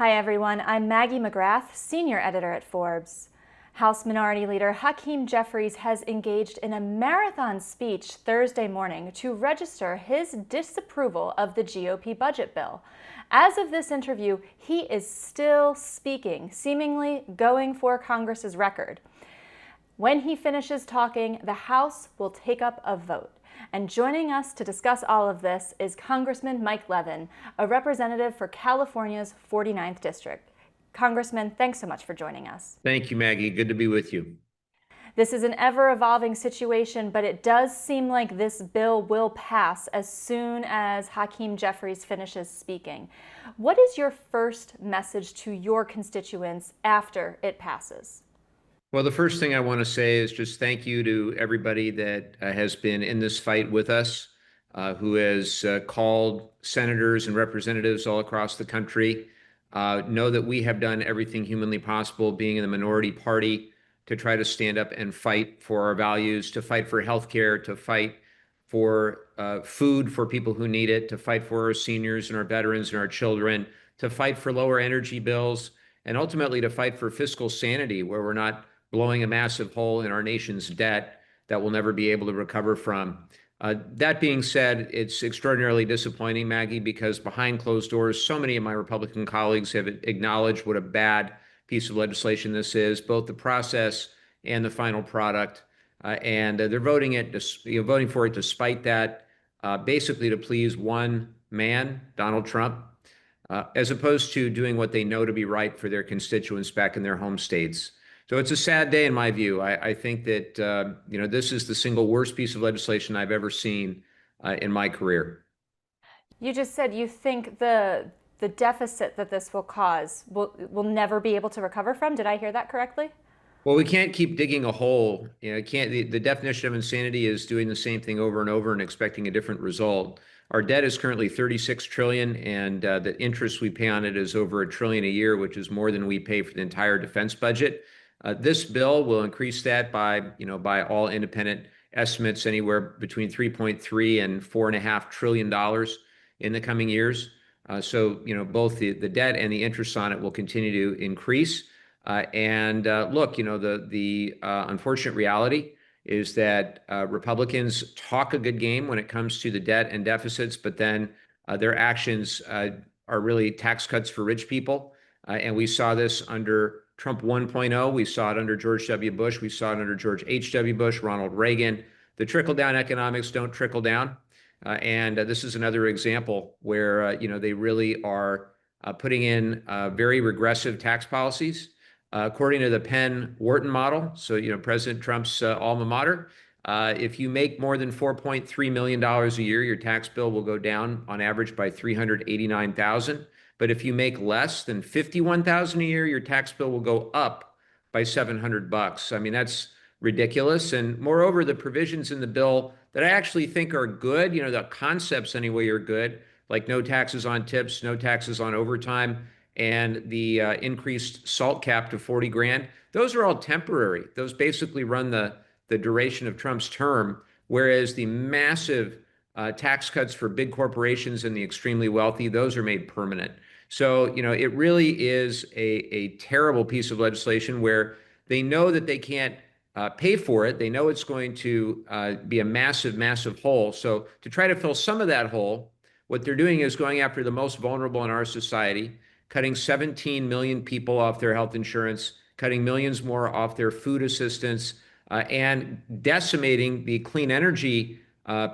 Hi everyone, I'm Maggie McGrath, Senior Editor at Forbes. House Minority Leader Hakeem Jeffries has engaged in a marathon speech Thursday morning to register his disapproval of the GOP budget bill. As of this interview, he is still speaking, seemingly going for Congress's record. When he finishes talking, the House will take up a vote. And joining us to discuss all of this is Congressman Mike Levin, a representative for California's 49th District. Congressman, thanks so much for joining us. Thank you, Maggie. Good to be with you. This is an ever-evolving situation, but it does seem like this bill will pass as soon as Hakeem Jeffries finishes speaking. What is your first message to your constituents after it passes? Well, the first thing I want to say is just thank you to everybody that has been in this fight with us, who has called senators and representatives all across the country. Know that we have done everything humanly possible, being in the minority party, to try to stand up and fight for our values, to fight for health care, to fight for food for people who need it, to fight for our seniors and our veterans and our children, to fight for lower energy bills, and ultimately to fight for fiscal sanity, where we're not blowing a massive hole in our nation's debt that we'll never be able to recover from. That being said, it's extraordinarily disappointing, Maggie, because behind closed doors, so many of my Republican colleagues have acknowledged what a bad piece of legislation this is, both the process and the final product. And they're voting for it despite that, basically to please one man, Donald Trump, as opposed to doing what they know to be right for their constituents back in their home states. So it's a sad day in my view. I think that this is the single worst piece of legislation I've ever seen in my career. You just said you think the deficit that this will cause will never be able to recover from. Did I hear that correctly? Well, we can't keep digging a hole. The definition of insanity is doing the same thing over and over and expecting a different result. Our debt is currently 36 trillion, and the interest we pay on it is over $1 trillion a year, which is more than we pay for the entire defense budget. This bill will increase that by all independent estimates, anywhere between 3.3 and $4.5 trillion in the coming years. So both the debt and the interest on it will continue to increase. Look, the unfortunate reality is that Republicans talk a good game when it comes to the debt and deficits, but then their actions are really tax cuts for rich people. And we saw this under Trump 1.0. We saw it under George W. Bush. We saw it under George H.W. Bush, Ronald Reagan. The trickle-down economics don't trickle down. And this is another example where, they really are putting in very regressive tax policies. According to the Penn-Wharton model, so, President Trump's alma mater, if you make more than $4.3 million a year, your tax bill will go down on average by $389,000. But if you make less than $51,000 a year, your tax bill will go up by $700. I mean, that's ridiculous. And moreover, the provisions in the bill that I actually think are good, the concepts anyway are good, like no taxes on tips, no taxes on overtime, and the increased SALT cap to 40 grand. Those are all temporary. Those basically run the duration of Trump's term, whereas the massive tax cuts for big corporations and the extremely wealthy, those are made permanent. So, it really is a terrible piece of legislation where they know that they can't pay for it. They know it's going to be a massive, massive hole. So to try to fill some of that hole, what they're doing is going after the most vulnerable in our society, cutting 17 million people off their health insurance, cutting millions more off their food assistance, and decimating the clean energy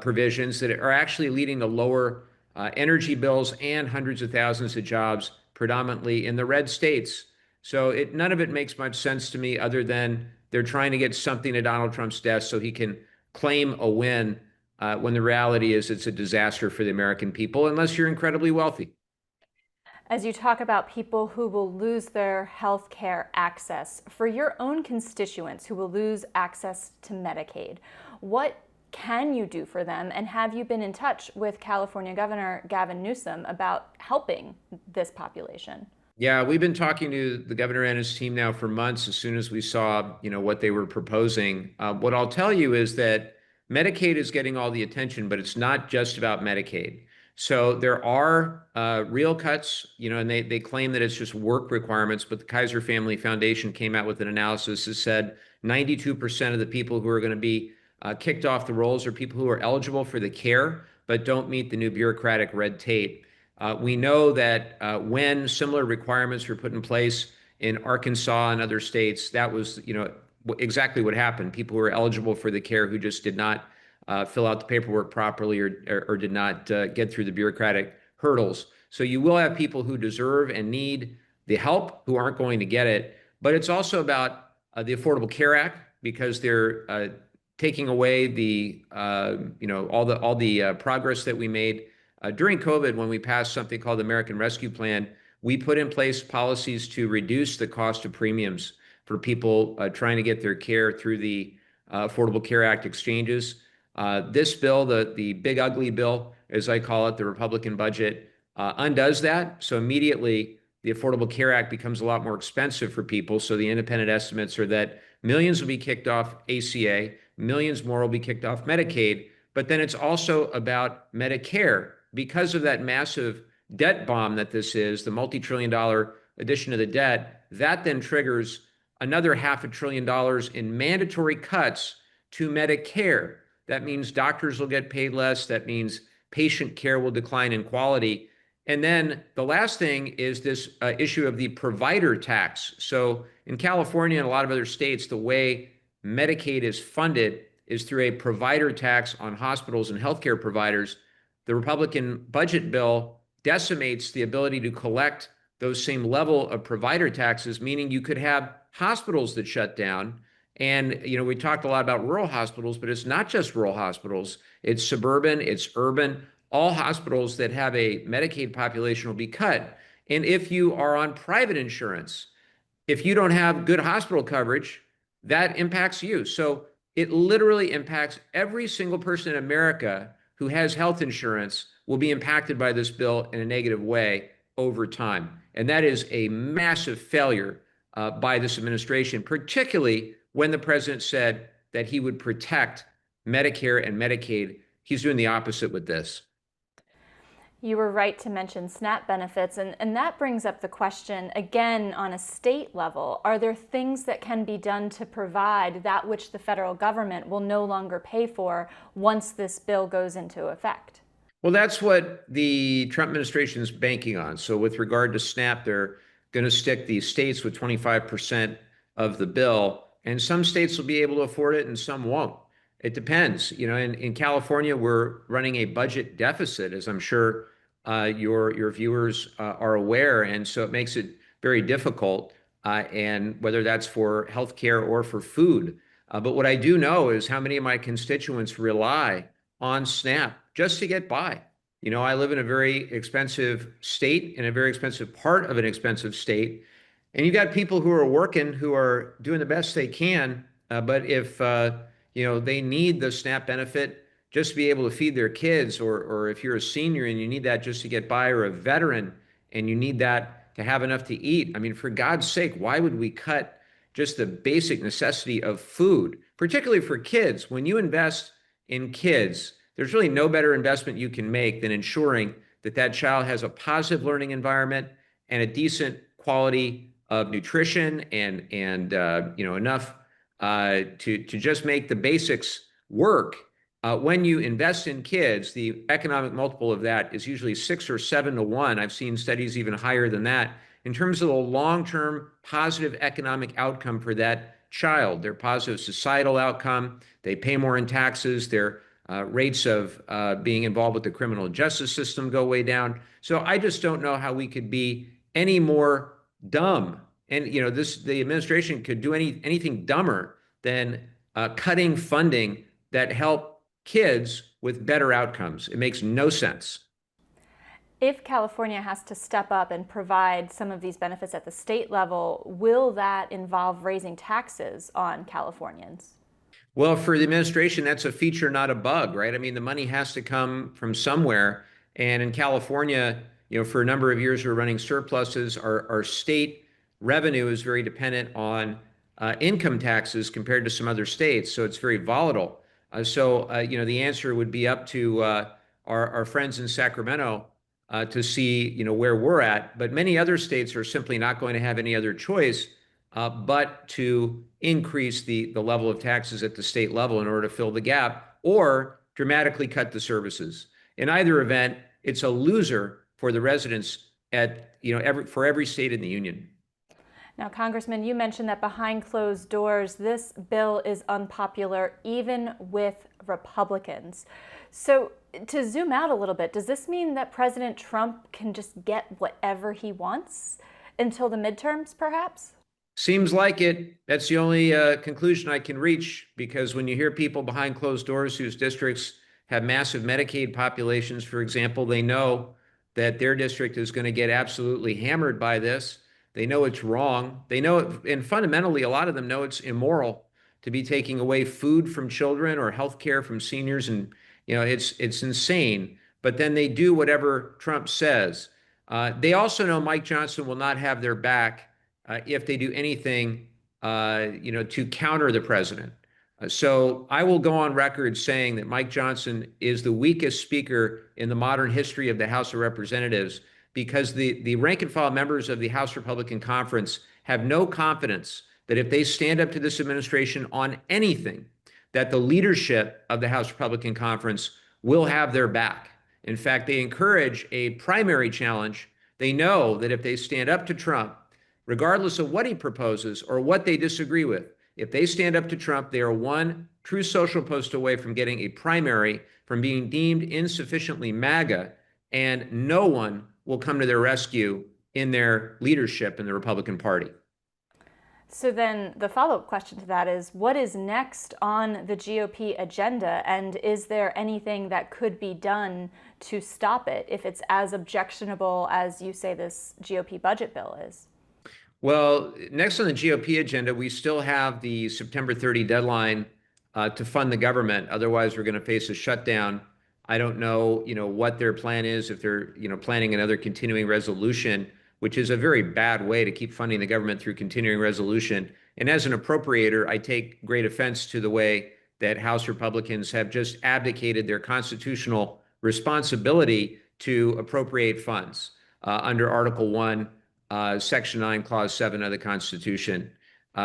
provisions that are actually leading to lower energy bills and hundreds of thousands of jobs, predominantly in the red states. So none of it makes much sense to me, other than they're trying to get something to Donald Trump's desk so he can claim a win, when the reality is it's a disaster for the American people, unless you're incredibly wealthy. As you talk about people who will lose their health care access, for your own constituents who will lose access to Medicaid, what can you do for them? And have you been in touch with California Governor Gavin Newsom about helping this population? Yeah, we've been talking to the governor and his team now for months as soon as we saw, what they were proposing. What I'll tell you is that Medicaid is getting all the attention, but it's not just about Medicaid. So there are real cuts, and they claim that it's just work requirements, but the Kaiser Family Foundation came out with an analysis that said 92% of the people who are going to be kicked off the rolls are people who are eligible for the care, but don't meet the new bureaucratic red tape. We know that when similar requirements were put in place in Arkansas and other states, that was, exactly what happened. People who were eligible for the care who just did not fill out the paperwork properly or did not get through the bureaucratic hurdles. So you will have people who deserve and need the help who aren't going to get it. But it's also about the Affordable Care Act, because they're taking away the all the progress that we made during COVID when we passed something called the American Rescue Plan. We put in place policies to reduce the cost of premiums for people trying to get their care through the Affordable Care Act exchanges. This bill, the big ugly bill, as I call it, the Republican budget, undoes that. So immediately, the Affordable Care Act becomes a lot more expensive for people. So the independent estimates are that millions will be kicked off ACA, millions more will be kicked off Medicaid. But then it's also about Medicare. Because of that massive debt bomb that this is, the multi-trillion-dollar addition to the debt, that then triggers another $500 billion in mandatory cuts to Medicare. That means doctors will get paid less. That means patient care will decline in quality. And then the last thing is this issue of the provider tax. So in California and a lot of other states, the way Medicaid is funded is through a provider tax on hospitals and healthcare providers. The Republican budget bill decimates the ability to collect those same level of provider taxes, meaning you could have hospitals that shut down. And, we talked a lot about rural hospitals, but it's not just rural hospitals. It's suburban, it's urban. All hospitals that have a Medicaid population will be cut. And if you are on private insurance, if you don't have good hospital coverage, that impacts you. So it literally impacts every single person in America who has health insurance will be impacted by this bill in a negative way over time. And that is a massive failure by this administration, particularly when the president said that he would protect Medicare and Medicaid. He's doing the opposite with this. You were right to mention SNAP benefits, and that brings up the question, again, on a state level, are there things that can be done to provide that which the federal government will no longer pay for once this bill goes into effect? Well, that's what the Trump administration is banking on. So with regard to SNAP, they're going to stick the states with 25% of the bill, and some states will be able to afford it and some won't. It depends. In California, we're running a budget deficit, as I'm sure your viewers are aware, and so it makes it very difficult, and whether that's for healthcare or for food. But what I do know is how many of my constituents rely on SNAP just to get by. I live in a very expensive state, in a very expensive part of an expensive state, and you've got people who are working, who are doing the best they can, but if they need the SNAP benefit just to be able to feed their kids, or if you're a senior and you need that just to get by, or a veteran and you need that to have enough to eat. I mean, for God's sake, why would we cut just the basic necessity of food, particularly for kids? When you invest in kids, there's really no better investment you can make than ensuring that that child has a positive learning environment and a decent quality of nutrition and enough to just make the basics work. When you invest in kids, the economic multiple of that is usually 6 or 7 to 1. I've seen studies even higher than that in terms of the long-term positive economic outcome for that child, their positive societal outcome. They pay more in taxes. Their rates of being involved with the criminal justice system go way down. So I just don't know how we could be any more dumb. And the administration could do anything dumber than cutting funding that help kids with better outcomes. It makes no sense. If California has to step up and provide some of these benefits at the state level, will that involve raising taxes on Californians? Well, for the administration, that's a feature, not a bug, right? I mean, the money has to come from somewhere. And in California, for a number of years, we're running surpluses. Our state revenue is very dependent on income taxes compared to some other states. So it's very volatile. The answer would be up to our friends in Sacramento to see, where we're at. But many other states are simply not going to have any other choice but to increase the level of taxes at the state level in order to fill the gap or dramatically cut the services. In either event, it's a loser for the residents for every state in the union. Now, Congressman, you mentioned that behind closed doors, this bill is unpopular even with Republicans. So, to zoom out a little bit, does this mean that President Trump can just get whatever he wants until the midterms, perhaps? Seems like it. That's the only conclusion I can reach, because when you hear people behind closed doors whose districts have massive Medicaid populations, for example, they know that their district is going to get absolutely hammered by this. They know it's wrong. They know it, and fundamentally, a lot of them know it's immoral to be taking away food from children or health care from seniors. And, it's insane. But then they do whatever Trump says. They also know Mike Johnson will not have their back if they do anything, to counter the president. So I will go on record saying that Mike Johnson is the weakest speaker in the modern history of the House of Representatives, because the rank and file members of the House Republican Conference have no confidence that if they stand up to this administration on anything, that the leadership of the House Republican Conference will have their back. In fact, they encourage a primary challenge. They know that if they stand up to Trump, regardless of what he proposes or what they disagree with, if they stand up to Trump, they are one true social post away from getting a primary, from being deemed insufficiently MAGA, and no one will come to their rescue in their leadership in the Republican Party. So then the follow-up question to that is, what is next on the GOP agenda, and is there anything that could be done to stop it if it's as objectionable as you say this GOP budget bill is? Well, next on the GOP agenda, we still have the September 30 deadline to fund the government. Otherwise, we're going to face a shutdown. I don't know, what their plan is, if they're, planning another continuing resolution, which is a very bad way to keep funding the government through continuing resolution. And as an appropriator, I take great offense to the way that House Republicans have just abdicated their constitutional responsibility to appropriate funds under Article 1. Section 9, Clause 7 of the Constitution.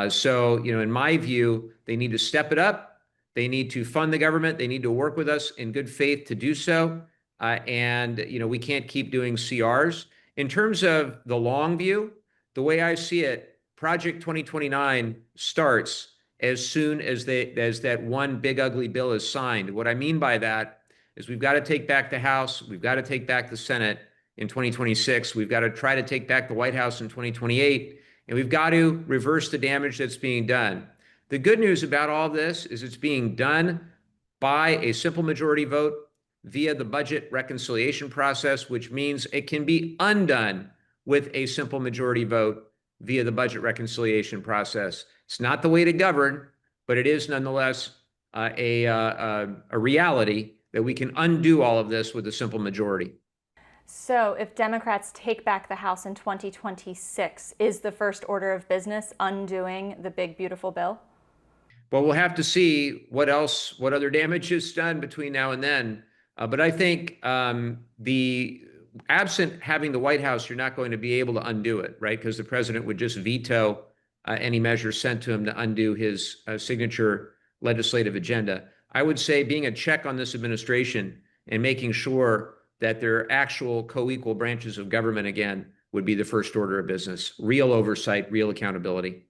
So, in my view, they need to step it up. They need to fund the government. They need to work with us in good faith to do so. And we can't keep doing CRs. In terms of the long view, the way I see it, Project 2029 starts as soon as that one big ugly bill is signed. What I mean by that is we've got to take back the House. We've got to take back the Senate in 2026. We've got to try to take back the White House in 2028, and we've got to reverse the damage that's being done. The good news about all this is it's being done by a simple majority vote via the budget reconciliation process, which means it can be undone with a simple majority vote via the budget reconciliation process. It's not the way to govern, but it is nonetheless a reality that we can undo all of this with a simple majority. So if Democrats take back the House in 2026, is the first order of business undoing the big, beautiful bill? Well, we'll have to see what other damage is done between now and then. But I think the absent having the White House, you're not going to be able to undo it, right? Because the president would just veto any measure sent to him to undo his signature legislative agenda. I would say being a check on this administration and making sure that they're actual co-equal branches of government again would be the first order of business. Real oversight, real accountability.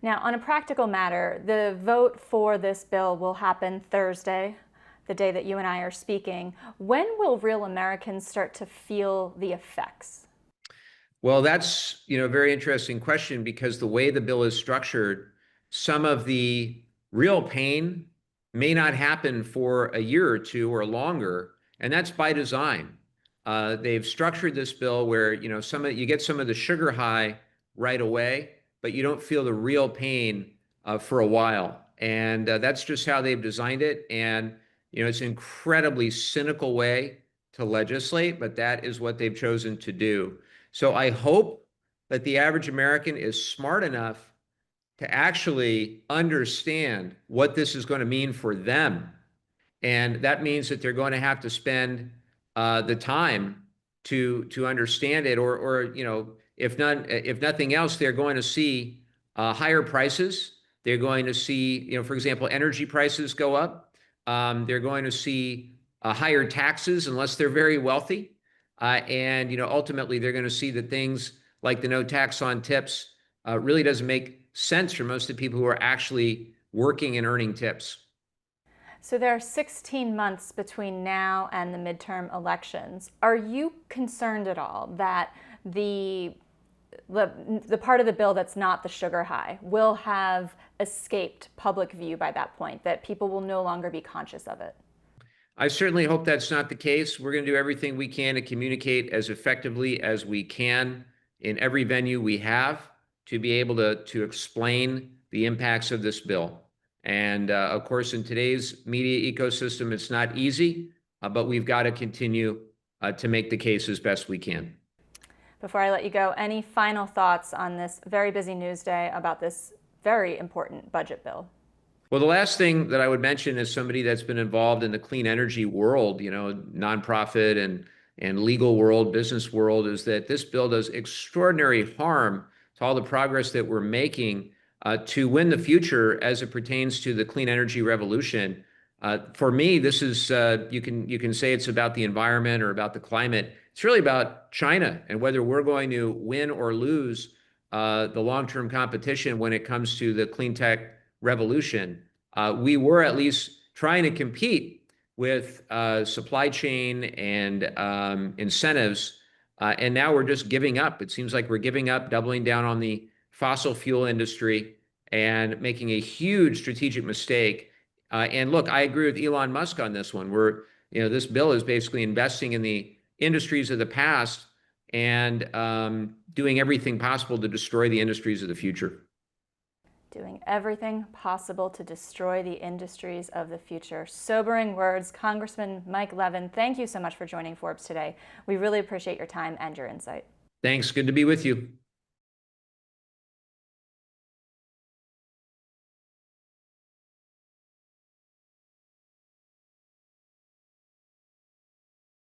Now, on a practical matter, the vote for this bill will happen Thursday, the day that you and I are speaking. When will real Americans start to feel the effects? Well, that's a very interesting question, because the way the bill is structured, some of the real pain may not happen for a year or two or longer. And that's by design. They've structured this bill where you get some of the sugar high right away, but you don't feel the real pain for a while. And that's just how they've designed it. And it's an incredibly cynical way to legislate, but that is what they've chosen to do. So I hope that the average American is smart enough to actually understand what this is going to mean for them, And that means that they're going to have to spend the time to understand it, or if nothing else, they're going to see higher prices. They're going to see, for example, energy prices go up. They're going to see higher taxes unless they're very wealthy. And ultimately, they're going to see that things like the no tax on tips really doesn't make sense for most of the people who are actually working and earning tips. So there are 16 months between now and the midterm elections. Are you concerned at all that the part of the bill that's not the sugar high will have escaped public view by that point, that people will no longer be conscious of it? I certainly hope that's not the case. We're going to do everything we can to communicate as effectively as we can in every venue we have to be able to explain the impacts of this bill. And of course, in today's media ecosystem, it's not easy, but we've got to continue to make the case as best we can. Before I let you go, any final thoughts on this very busy news day about this very important budget bill? Well, the last thing that I would mention as somebody that's been involved in the clean energy world, nonprofit and legal world, business world, is that this bill does extraordinary harm to all the progress that we're making to win the future as it pertains to the clean energy revolution. For me, this is you can say it's about the environment or about the climate. It's really about China and whether we're going to win or lose the long-term competition when it comes to the clean tech revolution. We were at least trying to compete with supply chain and incentives, and now we're just giving up. It seems like we're giving up, doubling down on the fossil fuel industry and making a huge strategic mistake. And look, I agree with Elon Musk on this one. This bill is basically investing in the industries of the past and doing everything possible to destroy the industries of the future. Doing everything possible to destroy the industries of the future. Sobering words. Congressman Mike Levin, thank you so much for joining Forbes today. We really appreciate your time and your insight. Thanks. Good to be with you.